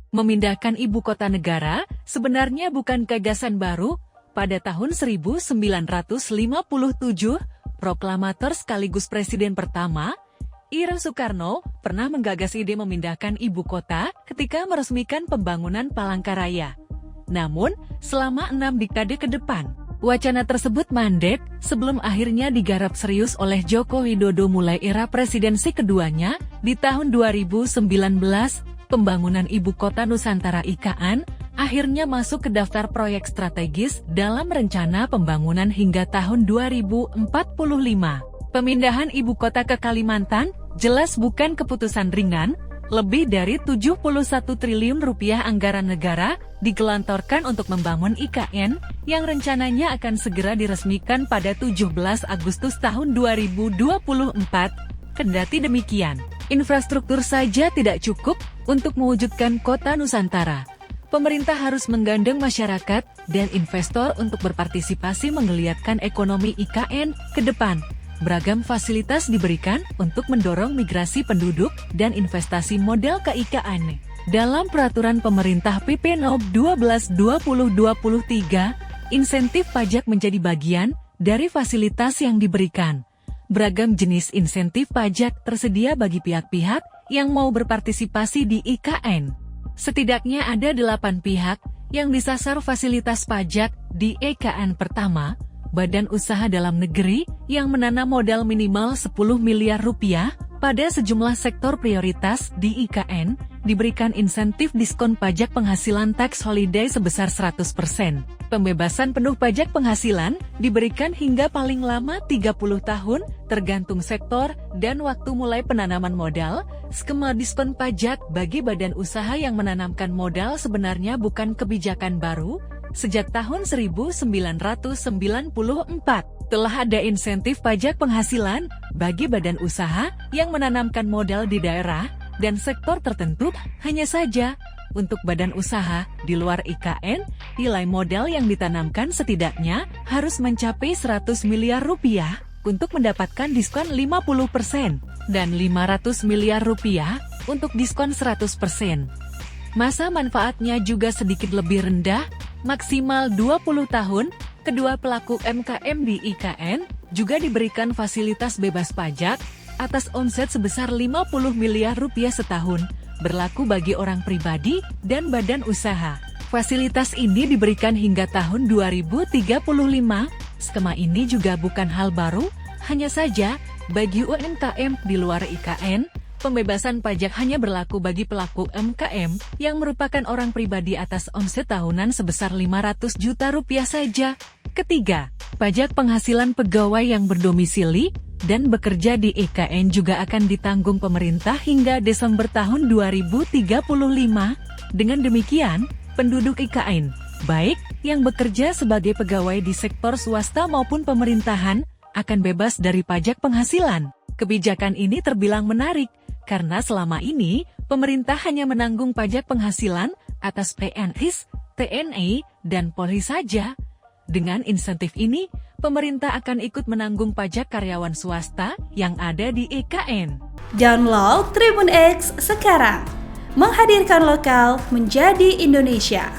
Memindahkan ibu kota negara sebenarnya bukan gagasan baru. Pada tahun 1957, proklamator sekaligus presiden pertama, Ir. Soekarno, pernah menggagas ide memindahkan ibu kota ketika meresmikan pembangunan Palangkaraya. Namun, selama 6 dekade ke depan, wacana tersebut mandek sebelum akhirnya digarap serius oleh Joko Widodo mulai era presidensi keduanya di tahun 2019. Pembangunan Ibu Kota Nusantara (IKN) akhirnya masuk ke daftar proyek strategis dalam rencana pembangunan hingga tahun 2045. Pemindahan ibu kota ke Kalimantan jelas bukan keputusan ringan. Lebih dari 71 triliun rupiah anggaran negara digelontorkan untuk membangun IKN yang rencananya akan segera diresmikan pada 17 Agustus tahun 2024. Kendati demikian, infrastruktur saja tidak cukup untuk mewujudkan kota Nusantara. Pemerintah harus menggandeng masyarakat dan investor untuk berpartisipasi menggeliatkan ekonomi IKN ke depan. Beragam fasilitas diberikan untuk mendorong migrasi penduduk dan investasi modal ke IKN. Dalam peraturan pemerintah PP No. 12/2023, insentif pajak menjadi bagian dari fasilitas yang diberikan. Beragam jenis insentif pajak tersedia bagi pihak-pihak yang mau berpartisipasi di IKN. Setidaknya ada 8 pihak yang disasar fasilitas pajak di IKN. Pertama, Badan Usaha Dalam Negeri yang menanam modal minimal 10 miliar rupiah pada sejumlah sektor prioritas di IKN, diberikan insentif diskon pajak penghasilan tax holiday sebesar 100%. Pembebasan penuh pajak penghasilan diberikan hingga paling lama 30 tahun, tergantung sektor dan waktu mulai penanaman modal. Skema diskon pajak bagi badan usaha yang menanamkan modal sebenarnya bukan kebijakan baru. Sejak tahun 1994, telah ada insentif pajak penghasilan bagi badan usaha yang menanamkan modal di daerah dan sektor tertentu. Hanya saja, untuk badan usaha di luar IKN, nilai modal yang ditanamkan setidaknya harus mencapai 100 miliar rupiah untuk mendapatkan diskon 50% dan 500 miliar rupiah untuk diskon 100%. Masa manfaatnya juga sedikit lebih rendah, maksimal 20 tahun. Kedua pelaku UMKM di IKN juga diberikan fasilitas bebas pajak atas omset sebesar 50 miliar rupiah setahun, berlaku bagi orang pribadi dan badan usaha. Fasilitas ini diberikan hingga tahun 2035. Skema ini juga bukan hal baru, hanya saja bagi UMKM di luar IKN, pembebasan pajak hanya berlaku bagi pelaku UMKM yang merupakan orang pribadi atas omset tahunan sebesar 500 juta rupiah saja. Ketiga, pajak penghasilan pegawai yang berdomisili dan bekerja di IKN juga akan ditanggung pemerintah hingga Desember tahun 2035. Dengan demikian, penduduk IKN, baik yang bekerja sebagai pegawai di sektor swasta maupun pemerintahan, akan bebas dari pajak penghasilan. Kebijakan ini terbilang menarik, karena selama ini, pemerintah hanya menanggung pajak penghasilan atas PNS, TNI, dan Polri saja. Dengan insentif ini, pemerintah akan ikut menanggung pajak karyawan swasta yang ada di IKN. Download Tribun X sekarang, menghadirkan lokal menjadi Indonesia.